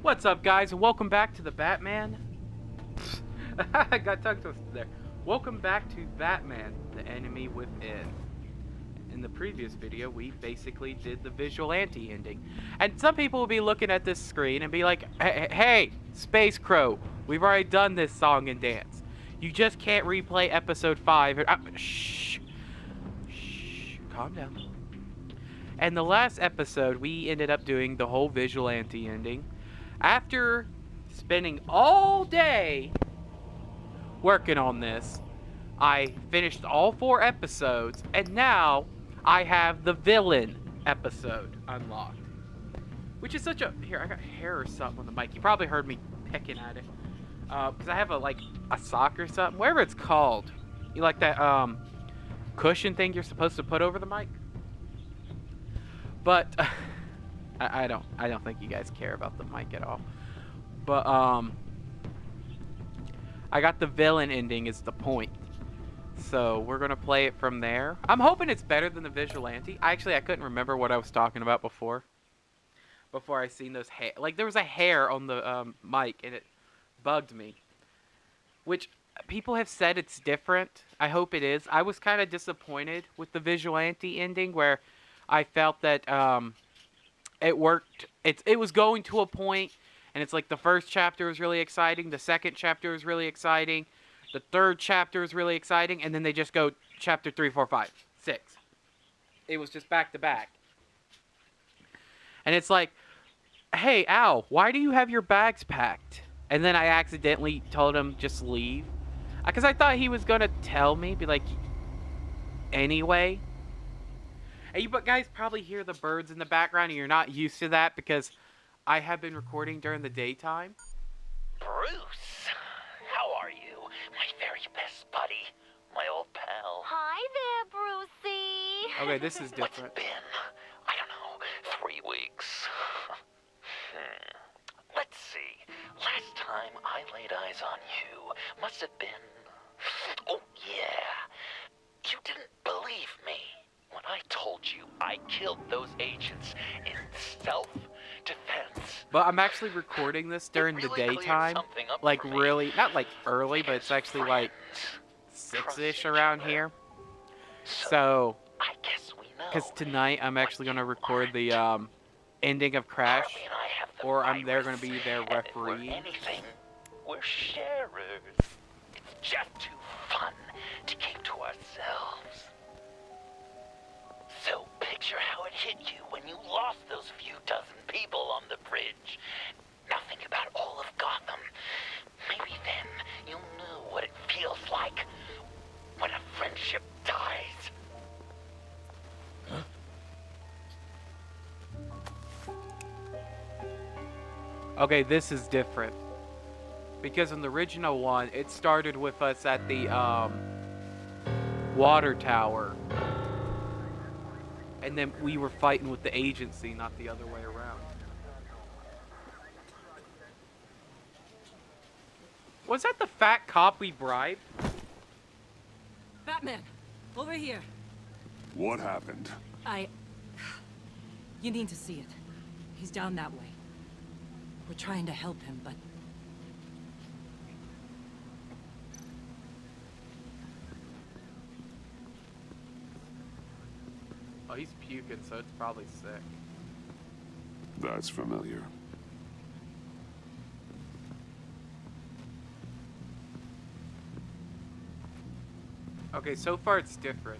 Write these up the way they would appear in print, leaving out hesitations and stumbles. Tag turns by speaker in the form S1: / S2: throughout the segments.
S1: What's up, guys, and welcome back to the Batman. I got tongue twisted there. Welcome back to Batman, the Enemy Within. In the previous video, we basically did the vigilante ending. And some people will be looking at this screen and be like, hey, Space Crow, we've already done this song and dance. You just can't replay episode 5. Shh. Shh. Calm down. And the last episode, we ended up doing the whole vigilante ending. After spending all day working on this, I finished all 4 episodes, and now I have the villain episode unlocked. Which is such a... Here, I got hair or something on the mic. You probably heard me picking at it. Because I have a sock or something. Whatever it's called. You like that, cushion thing you're supposed to put over the mic? But... I don't think you guys care about the mic at all. But, I got the villain ending is the point. So, we're gonna play it from there. I'm hoping it's better than the vigilante. I couldn't remember what I was talking about before. Before I seen those hair. Like, there was a hair on the, mic, and it bugged me. Which, people have said it's different. I hope it is. I was kind of disappointed with the vigilante ending, where I felt that, it worked. It was going to a point, and it's like the first chapter was really exciting, the second chapter was really exciting, the third chapter was really exciting, and then they just go chapter 3, 4, 5, 6. It was just back to back. And it's like, hey, Al, why do you have your bags packed? And then I accidentally told him just leave. Because I thought he was going to tell me, be like, anyway. And you guys probably hear the birds in the background, and you're not used to that because I have been recording during the daytime.
S2: Bruce, how are you? My very best buddy, my old pal.
S3: Hi there, Brucey.
S1: Okay, this is different.
S2: What's been, I don't know, 3 weeks. Let's see. Last time I laid eyes on you must have been... Oh, yeah. You didn't believe me when I told you I killed those agents in self-defense.
S1: But I'm actually recording this during the daytime. Like, really, not like early, but it's actually like 6-ish around here. So,
S2: I guess we know.
S1: because tonight I'm actually going to record the ending of Crash, or they're going to be their referee.
S2: Anything, we're sharers. It's just too fun to keep to ourselves. So picture how it hit you when you lost those few dozen people on the bridge. Now think about all of Gotham. Maybe then you'll know what it feels like when a friendship dies.
S1: Okay, this is different. Because in the original one, it started with us at the water tower. And then we were fighting with the agency, not the other way around. Was that the fat cop we bribed?
S4: Batman, over here.
S5: What happened?
S4: You need to see it. He's down that way. We're trying to help him, but...
S1: Oh, he's puking, so it's probably sick.
S5: That's familiar.
S1: Okay, so far it's different.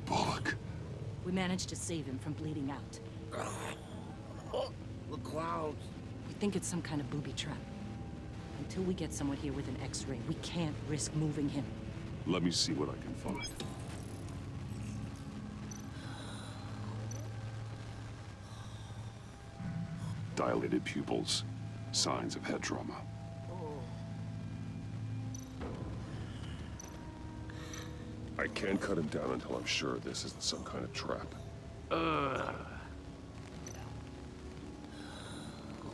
S5: Bullock.
S4: we managed to save him from bleeding out.
S6: The clouds.
S4: We think it's some kind of booby trap. Until we get someone here with an X-ray, we can't risk moving him.
S5: Let me see what I can find. Dilated pupils. Signs of head trauma. I can't cut him down until I'm sure this isn't some kind of trap.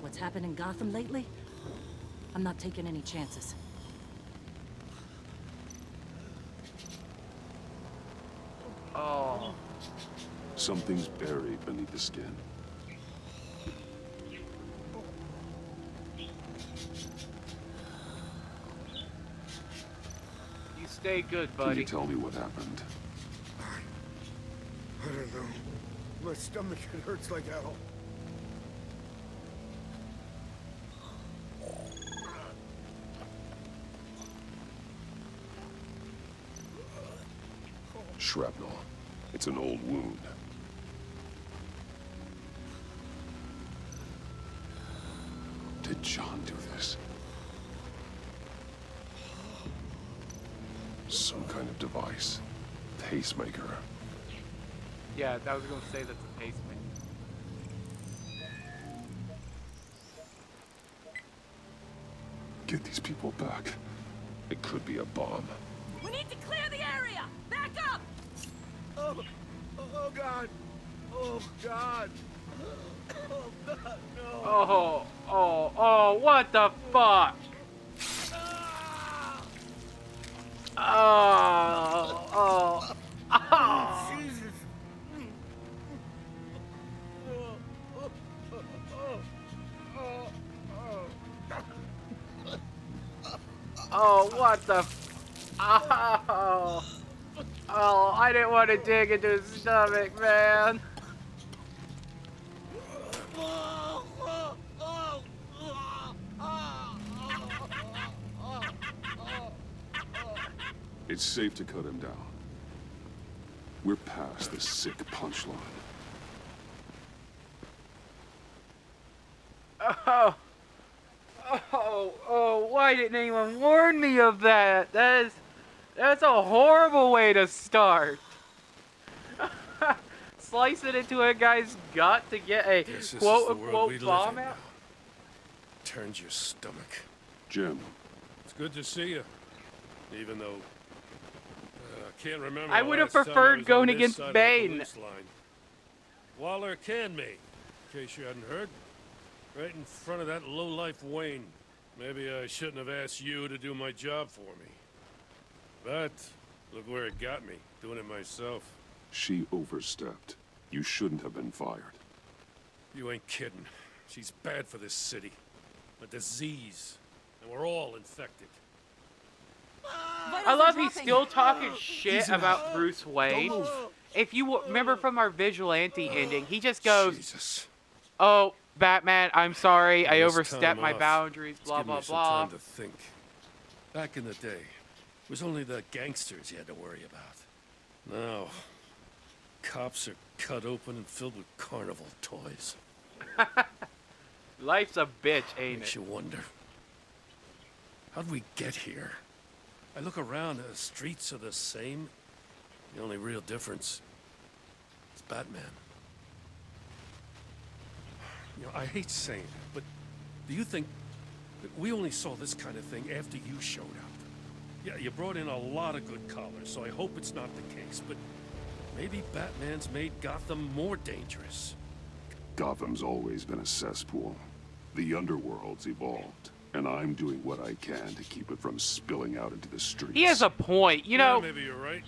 S4: What's happened in Gotham lately? I'm not taking any chances.
S1: Oh.
S5: Something's buried beneath the skin.
S1: You stay good,
S5: Can you
S1: buddy.
S5: tell me what happened?
S6: I don't know. My stomach, it hurts like hell.
S5: Shrapnel. It's an old wound. Did John do this? Some kind of device. Pacemaker.
S1: Yeah, I was gonna say that's a pacemaker.
S5: Get these people back. It could be a bomb.
S4: We need to clear the area! Back up!
S6: Oh, oh God. Oh God. Oh God, no.
S1: Oh, what the fuck? Oh.
S6: Jesus.
S1: Oh, what the Oh. Oh, I didn't want to dig into his stomach, man.
S5: It's safe to cut him down. We're past the sick punchline.
S1: Oh, why didn't anyone warn me of that? That's a horrible way to start. Slice it into a guy's gut to get a
S7: Guess this is
S1: quote
S7: the world
S1: unquote
S7: we live
S1: bomb
S7: in
S1: out?
S7: now. Turns your stomach.
S5: Jim,
S7: It's good to see you. Even though I can't remember.
S1: I
S7: the
S1: would have
S7: last time
S1: preferred
S7: was
S1: going
S7: on this
S1: against
S7: side of the
S1: Bane.
S7: police line. Waller canned me, in case you hadn't heard. Right in front of that lowlife Wayne. Maybe I shouldn't have asked you to do my job for me. But look where it got me, doing it myself.
S5: she overstepped. You shouldn't have been fired.
S7: You ain't kidding. She's bad for this city. A disease. And we're all infected.
S1: I love he's still talking shit
S7: Easy now.
S1: about Bruce Wayne.
S7: move.
S1: If you remember from our vigilante ending, he just goes,
S7: Jesus.
S1: "Oh, Batman, I'm sorry, I
S7: This
S1: overstepped
S7: time
S1: my
S7: off.
S1: boundaries,
S7: It's
S1: blah,
S7: given
S1: blah,
S7: me some
S1: blah."
S7: time to think. Back in the day, it was only the gangsters you had to worry about. Now, cops are cut open and filled with carnival toys.
S1: Life's a bitch, ain't
S7: Makes
S1: it?
S7: you wonder. How'd we get here? I look around, the streets are the same. The only real difference is Batman. You know, I hate saying it, but do you think that we only saw this kind of thing after you showed up? Yeah, you brought in a lot of good callers, so I hope it's not the case, but maybe Batman's made Gotham more dangerous.
S5: Gotham's always been a cesspool. The underworld's evolved, and I'm doing what I can to keep it from spilling out into the streets.
S1: He has a point. You know,
S7: yeah, maybe you're right.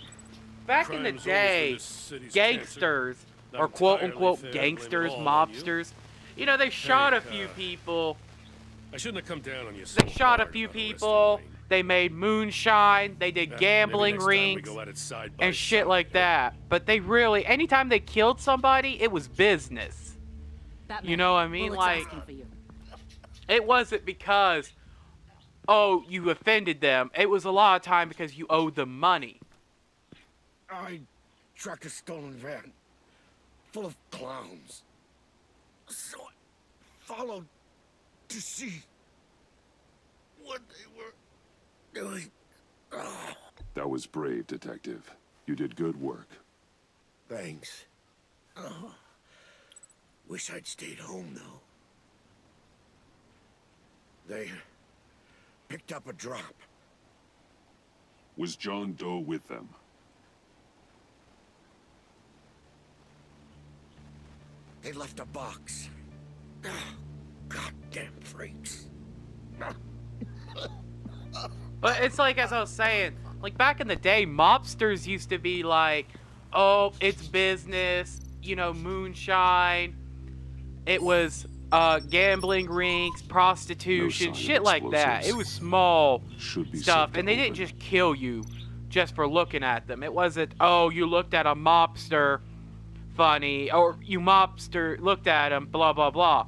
S1: back in the
S7: Crime's always been
S1: day,
S7: this city's
S1: gangsters,
S7: Not
S1: or quote
S7: entirely
S1: unquote
S7: fair to blame it
S1: gangsters,
S7: all on you.
S1: mobsters, you know, they shot a
S7: Hey,
S1: few people.
S7: I shouldn't have come down on you so
S1: They shot a
S7: hard
S1: few
S7: about arresting
S1: people.
S7: Wayne.
S1: They made moonshine. They did
S7: Yeah,
S1: gambling
S7: maybe next time we
S1: rings
S7: go at it side by
S1: and shit
S7: side,
S1: like
S7: yeah.
S1: that. But they really, anytime they killed somebody, it was business.
S4: Batman,
S1: You know what I mean?
S4: Bullock's
S1: Like,
S4: asking for you.
S1: it wasn't because, oh, you offended them. It was a lot of time because you owed them money.
S6: I tracked a stolen van full of clowns. So I followed to see what they were doing. Oh,
S5: That was brave, Detective. You did good work.
S6: thanks. Oh, wish I'd stayed home, though. They picked up a drop.
S5: Was John Doe with them?
S6: They left a box. Oh, goddamn freaks.
S1: But it's like, as I was saying, like back in the day, mobsters used to be like, oh, it's business, you know, moonshine. It was gambling rinks,
S5: No
S1: prostitution,
S5: sign of
S1: shit like that. It
S5: explosives.
S1: was small
S5: Should be
S1: stuff,
S5: safe to
S1: and they didn't
S5: open.
S1: just kill you just for looking at them. It wasn't, oh, you looked at a mobster, funny, or you mobster looked at him, blah blah blah,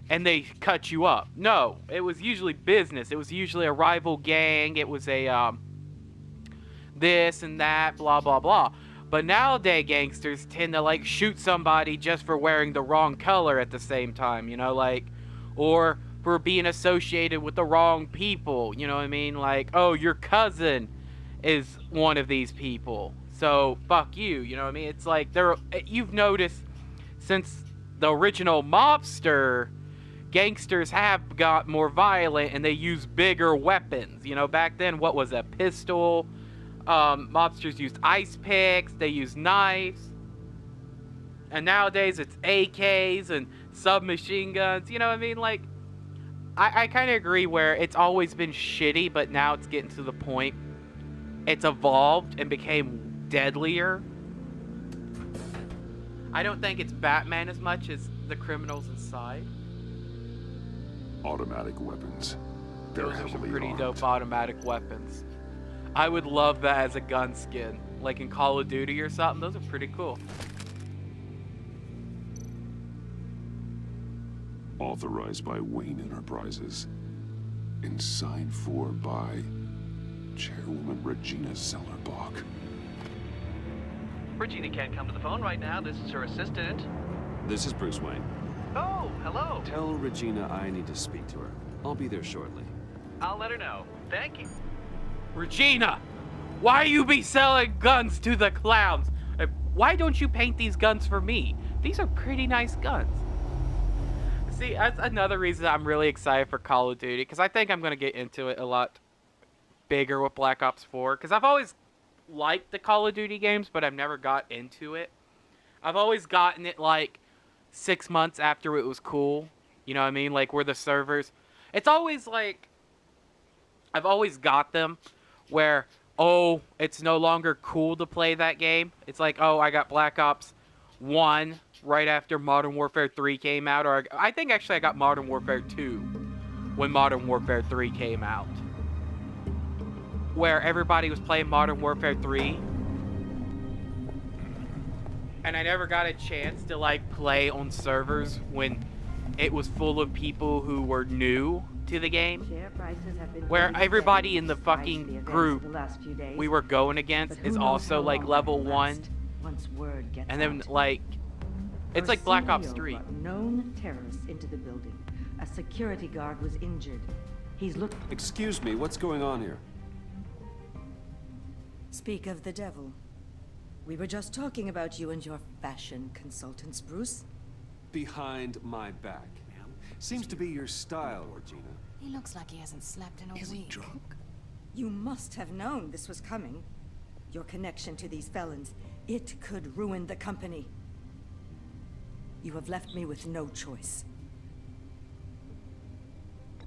S1: and they cut you up. No, it was usually business. It was usually a rival gang. It was a this and that, blah blah blah. But nowadays gangsters tend to like shoot somebody just for wearing the wrong color at the same time, you know, like, or for being associated with the wrong people, you know what I mean? Like, oh, your cousin is one of these people, so fuck you, you know what I mean? It's like you've noticed since the original mobster, gangsters have got more violent and they use bigger weapons. You know, back then, what was a pistol? Mobsters used ice picks, they used knives. And nowadays it's AKs and submachine guns, you know what I mean? Like, I kind of agree where it's always been shitty, but now it's getting to the point it's evolved and became deadlier. I don't think it's Batman as much as the criminals inside.
S5: Automatic weapons. They're
S1: Those are some
S5: heavily
S1: pretty
S5: armed.
S1: dope automatic weapons. I would love that as a gun skin. Like in Call of Duty or something. Those are pretty cool.
S5: Authorized by Wayne Enterprises. And signed for by Chairwoman Regina Zellerbach.
S8: Regina can't come to the phone right now. This is her assistant.
S9: This is Bruce Wayne.
S8: Oh, hello.
S9: Tell Regina I need to speak to her. I'll be there shortly.
S8: I'll let her know. Thank you.
S1: Regina! Why you be selling guns to the clowns? Why don't you paint these guns for me? These are pretty nice guns. See, that's another reason I'm really excited for Call of Duty, because I think I'm going to get into it a lot bigger with Black Ops 4, because I've always liked the Call of Duty games, but I've never got into it. I've always gotten it, like, 6 months after it was cool. You know what I mean? Like, where the servers... It's always, like... I've always got them where, oh, it's no longer cool to play that game. It's like, oh, I got Black Ops 1 right after Modern Warfare 3 came out. Or I think, actually, I got Modern Warfare 2 when Modern Warfare 3 came out. Where everybody was playing Modern Warfare 3. And I never got a chance to, like, play on servers when it was full of people who were new to the game. Where everybody in the fucking group we were going against is also, like, level 1. And then, like, it's like Black Ops 3.
S4: Known terrorists into the building. A security guard was injured. He's looking.
S9: Excuse me, what's going on here?
S4: Speak of the devil. We were just talking about you and your fashion consultants, Bruce.
S9: Behind my back, ma'am. Seems to be your style, Regina.
S10: He looks like he hasn't slept in a week.
S6: Is he drunk?
S4: You must have known this was coming. Your connection to these felons, it could ruin the company. You have left me with no choice.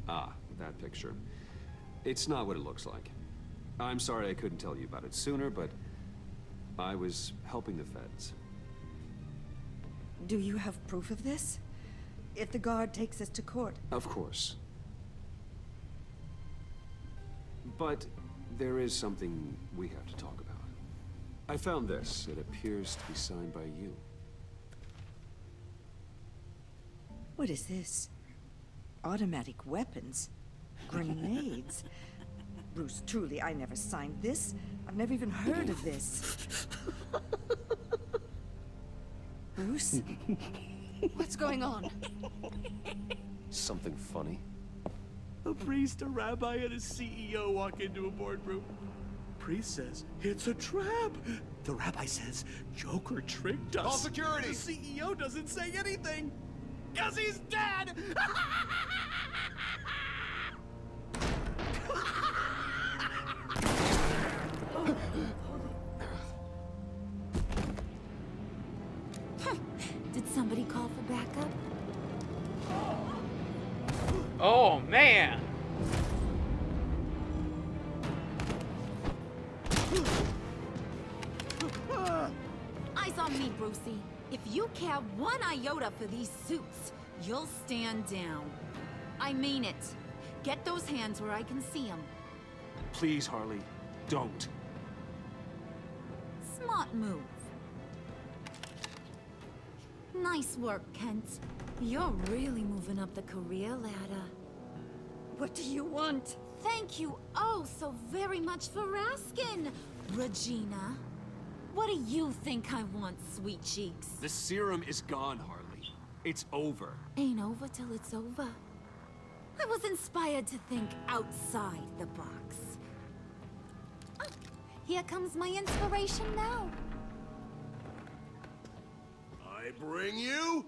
S9: Ah, that picture. It's not what it looks like. I'm sorry I couldn't tell you about it sooner, but I was helping the feds.
S4: Do you have proof of this? If the guard takes us to court.
S9: Of course. But there is something we have to talk about. I found this. It appears to be signed by you.
S4: What is this? Automatic weapons? Grenades? Bruce, truly, I never signed this. I've never even heard of this. Bruce?
S10: What's going on?
S9: Something funny?
S11: A priest, a rabbi, and a CEO walk into a boardroom. Priest says, it's a trap. The rabbi says, Joker tricked us.
S6: Call security.
S11: The CEO doesn't say anything. 'Cause he's dead!
S10: Did somebody call for backup?
S1: Oh, man!
S10: Joke's on me, Brucey. If you care one iota for these suits, you'll stand down. I mean it. Get those hands where I can see them.
S11: Please, Harley, don't.
S10: Smart move. Nice work, Kent. You're really moving up the career ladder.
S4: What do you want?
S10: Thank you oh so very much for asking, Regina. What do you think I want, sweet cheeks?
S11: The serum is gone, Harley. It's over.
S10: Ain't over till it's over. I was inspired to think outside the box. Oh, here comes my inspiration now.
S6: I bring you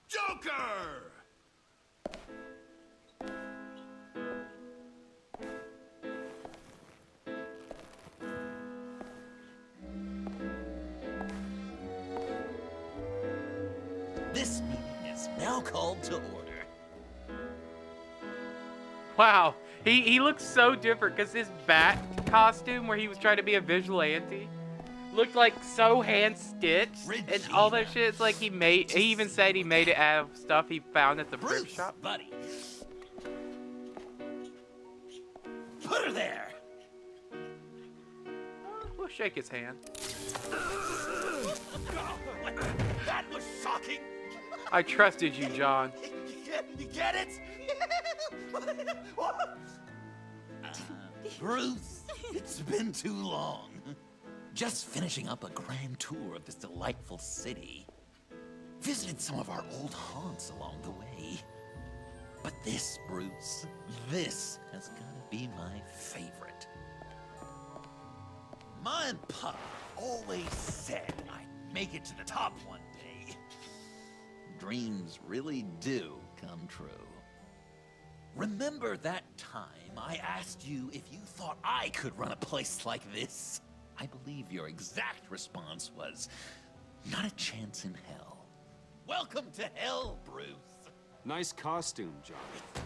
S6: Joker!
S2: This meeting is now called to order.
S1: Wow, he looks so different because his bat costume where he was trying to be a vigilante looked like so hand-stitched and all that shit. It's like he even said he made it out of stuff he found at the thrift
S2: Bruce,
S1: shop.
S2: buddy. Put her there.
S1: We'll shake his hand.
S6: That was shocking!
S1: I trusted you, John.
S6: You get it?
S2: Bruce, it's been too long. Just finishing up a grand tour of this delightful city. Visited some of our old haunts along the way. But this, Bruce, this has gotta be my favorite. Ma and Pa always said I'd make it to the top one day. Dreams really do come true. Remember that time I asked you if you thought I could run a place like this? I believe your exact response was, not a chance in hell. Welcome to hell, Bruce.
S9: Nice costume, John.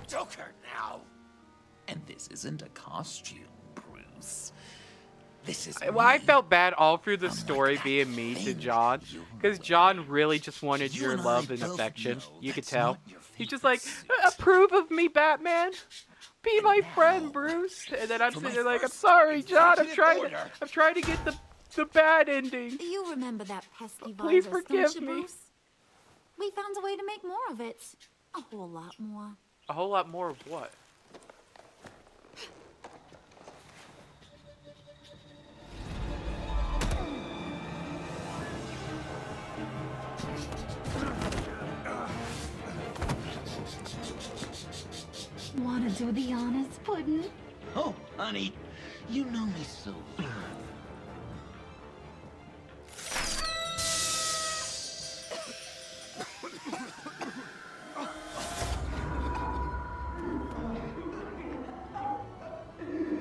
S2: Joker now. And this isn't a costume, Bruce. This is
S1: Well, I
S2: me.
S1: felt bad all through the
S2: I'm
S1: story
S2: like
S1: being
S2: that
S1: mean to
S2: thing
S1: John,
S2: you're
S1: because
S2: like.
S1: John really just wanted
S2: You
S1: your
S2: and I
S1: love and
S2: both
S1: affection.
S2: know
S1: You could
S2: that's
S1: tell.
S2: not your
S1: He's just
S2: favorite
S1: like,
S2: suit.
S1: approve of me, Batman. Be my
S2: now,
S1: friend, Bruce. And then I'm
S2: for
S1: sitting
S2: my
S1: there like, I'm
S2: first
S1: sorry, John. I'm
S2: executive
S1: trying
S2: order.
S1: to get the bad ending.
S10: You remember that pesky
S1: Please
S10: virus,
S1: forgive
S10: don't you,
S1: me.
S10: Bruce? We found a way to make more of it. A whole lot more.
S1: A whole lot more of what?
S10: Wanna do the honors, Puddin'?
S2: Oh, honey, you know me so well.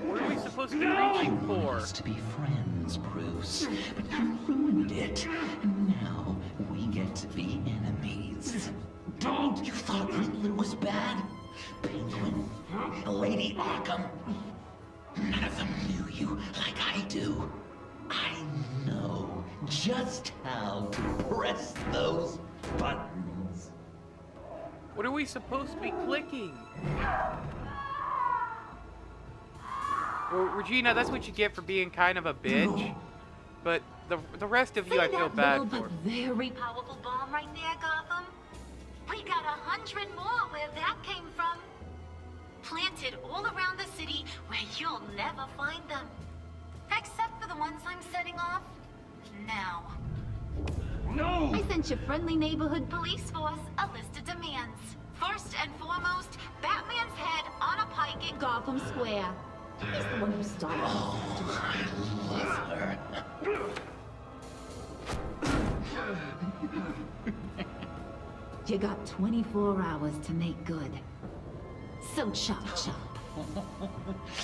S1: What are we supposed to be reaching for?
S2: Used to be friends, Bruce, but you ruined it. And now we get to be enemies. Don't you thought Riddler was bad? Penguin, Lady Arkham. None of them knew you like I do. I know just how to press those buttons.
S1: What are we supposed to be clicking? Well, Regina, that's what you get for being kind of a bitch. But the rest of you, I feel bad for.
S3: Very powerful bomb right there, Gotham. We got 100 more where that came from. Planted all around the city where you'll never find them. Except for the ones I'm setting off now.
S6: No!
S3: I sent your friendly neighborhood police force a list of demands. First and foremost, Batman's head on a pike in Gotham Square. He's the one who started.
S2: Oh, I love her.
S3: You got 24 hours to make good. So chop chop.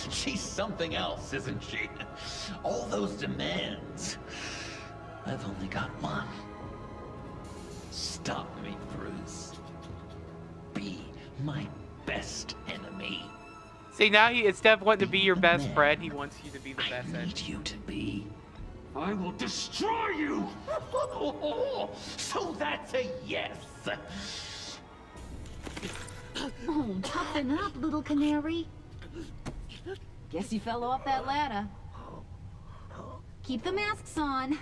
S2: She's something else, isn't she? All those demands. I've only got one. Stop me, Bruce. Be my best enemy.
S1: See, now instead of wanting to be your best friend, he wants you to be the best
S2: I
S1: enemy.
S2: need you to be I will destroy you! So that's a yes!
S10: Oh, toughen up, little canary. Guess you fell off that ladder. Keep the masks on.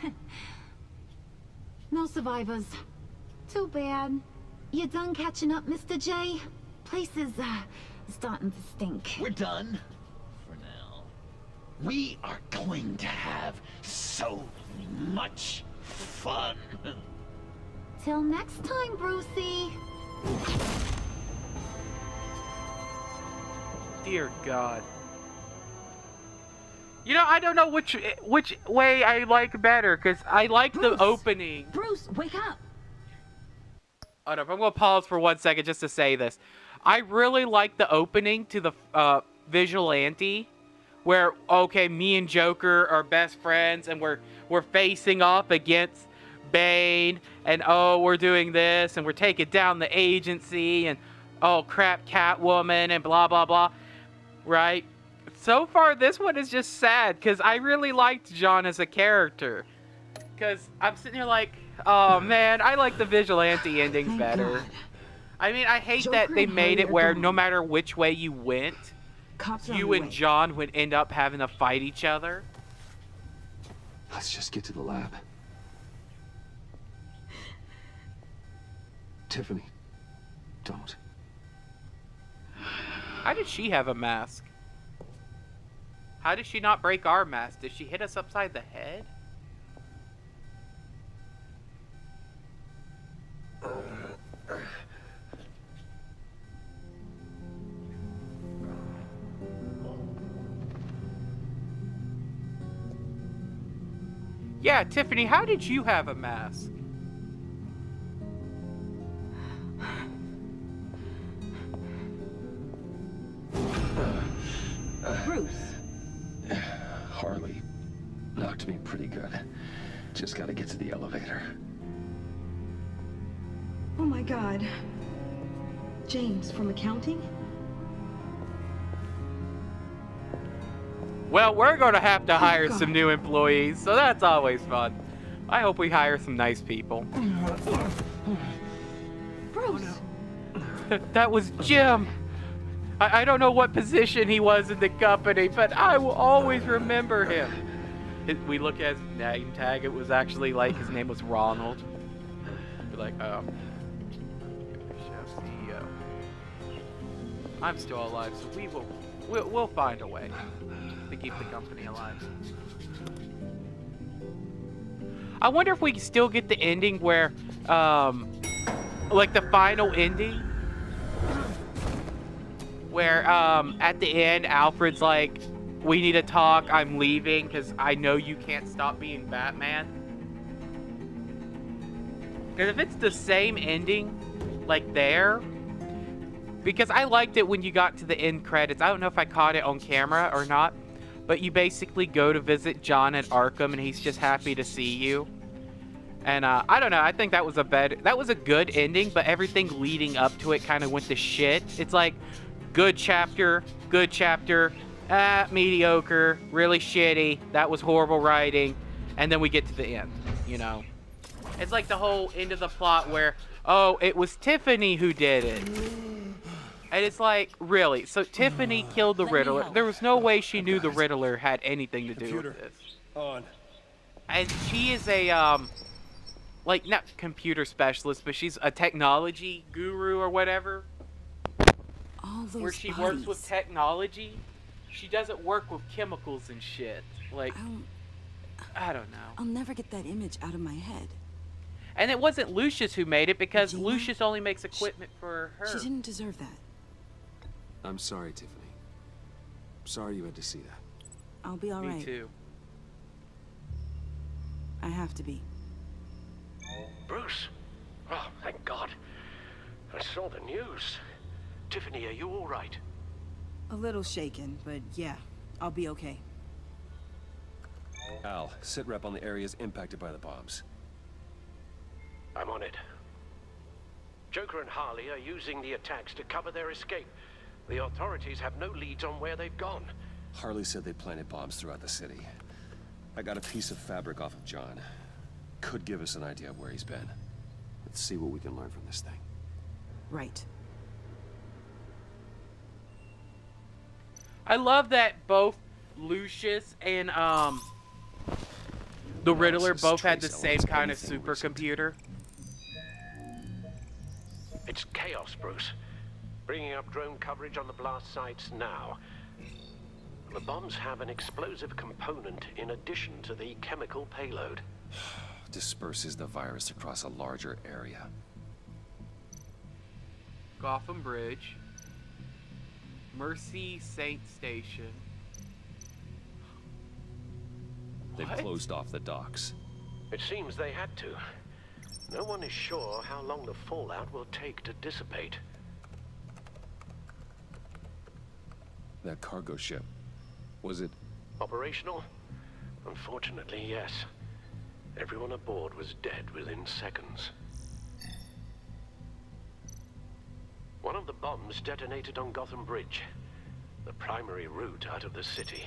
S10: No survivors. Too bad. You done catching up, Mr. J? Place is, starting to stink.
S2: We're done. For now. We are going to have so much fun.
S10: Till next time, Brucey.
S1: Dear God. You know, I don't know which way I like better, because I like the opening.
S10: Bruce, wake up.
S1: Hold up, I'm going to pause for 1 second just to say this. I really like the opening to the Vigilante, where, okay, me and Joker are best friends, and we're facing off against Bane, and oh, we're doing this, and we're taking down the agency, and oh crap, Catwoman, and blah, blah, blah, right? So far, this one is just sad, because I really liked John as a character. Because I'm sitting here like, oh man, I like the Vigilante endings better. I mean, I hate that they made it where no matter which way you went, you and John would end up having to fight each other.
S9: Let's just get to the lab. Tiffany, don't.
S1: How did she have a mask? How did she not break our mask? Did she hit us upside the head? Yeah, Tiffany, how did you have a mask?
S4: Bruce.
S9: Harley knocked me pretty good. Just gotta get to the elevator.
S4: Oh my God. James from accounting?
S1: Well, we're going to have to hire some new employees, so that's always fun. I hope we hire some nice people.
S4: Bruce!
S1: That was Jim. I don't know what position he was in the company, but I will always remember him. We look at his name tag, it was actually like his name was Ronald. Be like, oh. CEO. I'm still alive, so we'll find a way to keep the company alive. I wonder if we can still get the ending where, like the final ending, where at the end Alfred's like, we need to talk, I'm leaving because I know you can't stop being Batman. Because if it's the same ending, like there, because I liked it when you got to the end credits. I don't know if I caught it on camera or not, but you basically go to visit John at Arkham and he's just happy to see you. And I don't know, I think that was a good ending, but everything leading up to it kind of went to shit. It's like, good chapter, mediocre, really shitty, that was horrible writing, and then we get to the end, you know? It's like the whole end of the plot where, oh, it was Tiffany who did it. And it's like, really? So Tiffany killed the Riddler. There was no way she knew the Riddler had anything to do with this.
S7: On.
S1: And she is a, like, not computer specialist, but she's a technology guru or whatever.
S10: All those
S1: where she works with technology. She doesn't work with chemicals and shit. Like, I don't know.
S12: I'll never get that image out of my head.
S1: And it wasn't Lucius who made it, because Lucius only makes equipment for her.
S12: She didn't deserve that.
S9: I'm sorry, Tiffany. Sorry you had to see that.
S12: I'll be alright.
S1: Me too.
S12: I have to be.
S13: Bruce? Oh, thank God. I saw the news. Tiffany, are you all right?
S12: A little shaken, but yeah, I'll be okay.
S9: Al, sit rep on the areas impacted by the bombs.
S13: I'm on it. Joker and Harley are using the attacks to cover their escape. The authorities have no leads on where they've gone.
S9: Harley said they planted bombs throughout the city. I got a piece of fabric off of John. Could give us an idea of where he's been. Let's see what we can learn from this thing.
S12: Right.
S1: I love that both Lucius and the Riddler both had the same kind of supercomputer.
S13: It's chaos, Bruce. Bringing up drone coverage on the blast sites now. The bombs have an explosive component in addition to the chemical payload.
S9: Disperses the virus across a larger area.
S1: Gotham Bridge. Mercy Saint Station.
S9: They've closed off the docks.
S13: It seems they had to. No one is sure how long the fallout will take to dissipate.
S9: That cargo ship, was it...
S13: Operational? Unfortunately, yes. Everyone aboard was dead within seconds. One of the bombs detonated on Gotham Bridge, the primary route out of the city.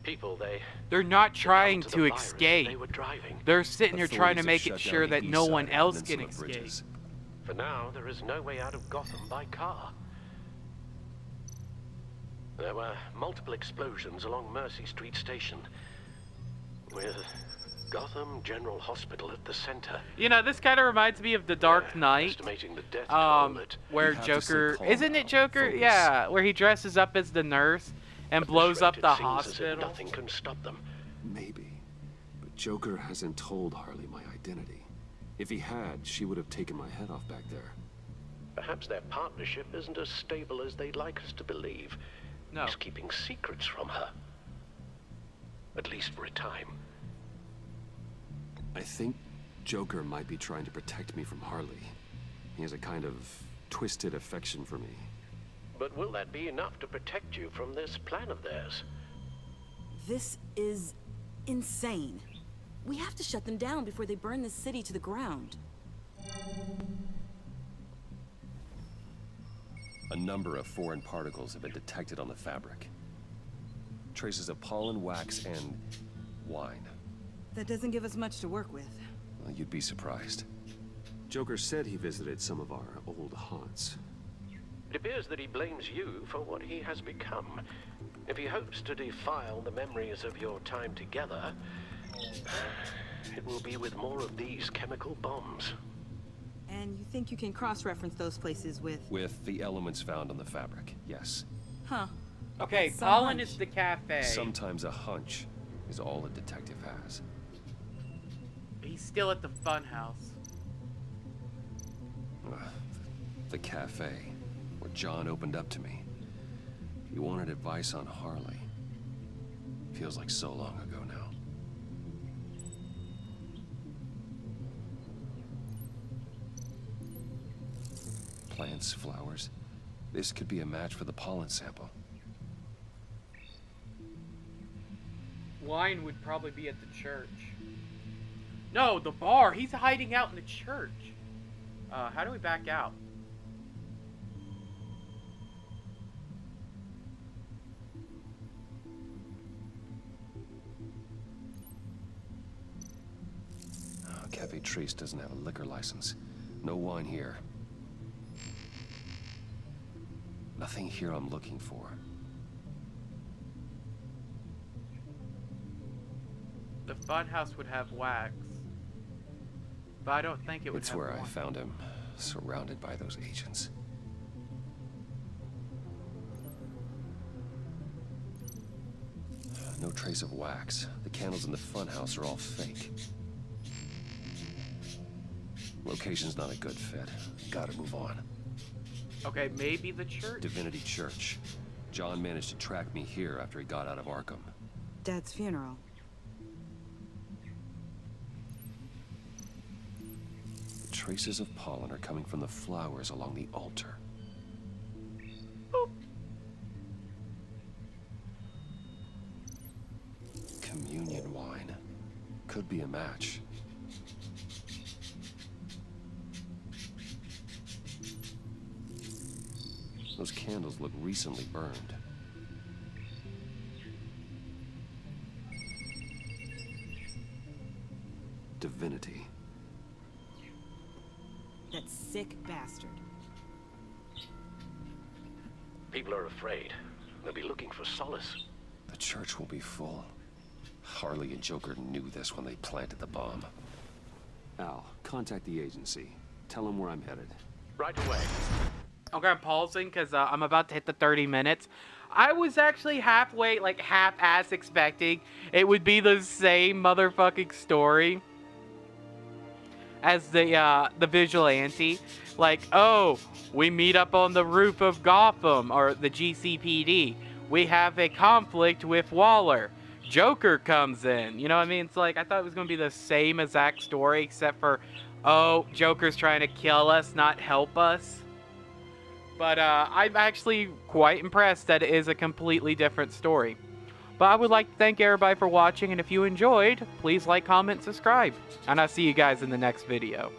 S13: People,
S1: they're not trying to escape.
S13: They were driving.
S1: They're sitting here trying to make it sure that no one else can escape.
S13: For now, there is no way out of Gotham by car. There were multiple explosions along Mercy Street Station, with Gotham General Hospital at the center.
S1: You know, this kind of reminds me of The Dark Knight,
S13: Estimating the death toll
S1: where Joker, isn't it Joker? Yeah, where he dresses up as the nurse and blows up the hospital.
S13: Nothing can stop them.
S9: Maybe. But Joker hasn't told Harley my identity. If he had, she would have taken my head off back there.
S13: Perhaps their partnership isn't as stable as they'd like us to believe.
S1: No.
S13: He's keeping secrets from her. At least for a time.
S9: I think Joker might be trying to protect me from Harley. He has a kind of twisted affection for me.
S13: But will that be enough to protect you from this plan of theirs?
S12: This is insane. We have to shut them down before they burn this city to the ground.
S9: A number of foreign particles have been detected on the fabric. Traces of pollen, wax, and wine.
S12: That doesn't give us much to work with.
S9: Well, you'd be surprised. Joker said he visited some of our old haunts.
S13: It appears that he blames you for what he has become. If he hopes to defile the memories of your time together, it will be with more of these chemical bombs.
S12: And you think you can cross-reference those places with...
S9: With the elements found on the fabric, yes.
S12: Huh.
S1: Okay,
S12: Some
S1: Pollen
S12: hunch.
S1: is the cafe.
S9: Sometimes a hunch is all a detective has.
S1: He's still at the fun house.
S9: The cafe, where John opened up to me. He wanted advice on Harley. Feels like so long ago now. Plants, flowers. This could be a match for the pollen sample.
S1: Wine would probably be at the church. No, the bar. He's hiding out in the church. How do we back out?
S9: Cafe Trace doesn't have a liquor license. No wine here. Nothing here I'm looking for.
S1: The funhouse would have wax. But I don't think it would
S9: It's
S1: have
S9: where I
S1: wine.
S9: found him, surrounded by those agents. No trace of wax. The candles in the funhouse are all fake. Location's not a good fit. Gotta move on.
S1: Okay, maybe the church?
S9: Divinity Church. John managed to track me here after he got out of Arkham.
S12: Dad's funeral.
S9: Traces of pollen are coming from the flowers along the altar.
S1: Boop.
S9: Communion wine. Could be a match. Those candles look recently burned. divinity.
S12: That sick bastard.
S13: People are afraid. They'll be looking for solace.
S14: The church will be full. Harley and Joker knew this when they planted the bomb.
S9: Al, contact the agency. Tell them where I'm headed.
S13: Right away.
S1: Okay, I'm pausing because I'm about to hit the 30 minutes. I was actually halfway, like half-ass expecting it would be the same motherfucking story as the vigilante. Like, oh, we meet up on the roof of Gotham, or the GCPD. We have a conflict with Waller. Joker comes in. You know what I mean? It's like, I thought it was going to be the same exact story, except for, oh, Joker's trying to kill us, not help us. But I'm actually quite impressed that it is a completely different story. But I would like to thank everybody for watching, and if you enjoyed, please like, comment, subscribe. And I'll see you guys in the next video.